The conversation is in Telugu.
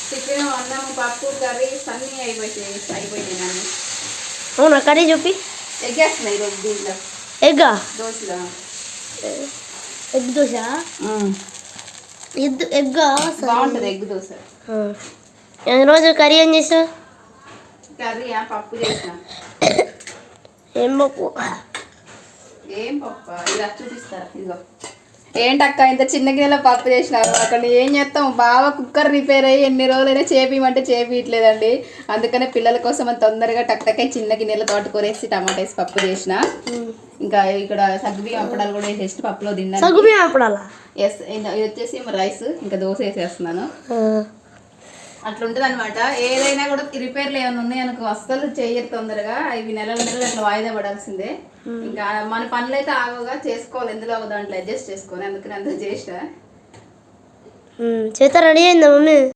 చికెన్, అన్నం, పప్పు, కర్రీస్ అన్నీ అయిపోయినాయి నన్ను. అవునా? కర్రీ చూపి. ఎగ్ వేస్తున్నాయి ఈరోజు దీంట్లో. ఎగ్గా? దోశలో ఎగ్ దోశ. ఎగ్గా బాగుంటుంది ఎగ్ దోశ. రోజు కర్రీ ఏం చేసావు? కర్రీ పప్పు చేసిన. ఏం పప్పు? ఏం పప్పు ఇలా చూపిస్తారా? ఇదిగో. ఏంటక్క ఇంత చిన్న గిన్నెలో పప్పు చేసినారు? అక్కడ ఏం చేస్తాం, బాగా కుక్కర్ రిపేర్ అయ్యి ఎన్ని రోజులైనా చేపియమంటే చేపియట్లేదండి. అందుకనే పిల్లల కోసం అని తొందరగా టక్టకే చిన్న గిన్నెలో తోటకూరేసి టమాటా వేసి పప్పు చేసిన. ఇంకా ఇక్కడ సగ్గుబియ్యం అప్పడాలు కూడా వేసేసి పప్పులో తిన్నాను. సగ్గుబియ్యం అప్పడాలా? ఎస్. ఇది వచ్చేసి రైస్, ఇంకా దోశ వేసేస్తున్నాను. అట్లా ఉంటుంది అనమాట. ఏదైనా కూడా రిపేర్లు ఏమైనా ఉన్నాయనుకో అస్సలు చేయరు తొందరగా. ఇవి నెలలు అట్లా వాయిదా పడాల్సిందే. ఇంకా మన పనులు అయితే ఆగోగా చేసుకోవాలి, ఎందులో దాంట్లో అడ్జస్ట్ చేసుకోవాలి. అందుకని అంత చేసిన. చేత రెడీ అయిందా మమ్మీ?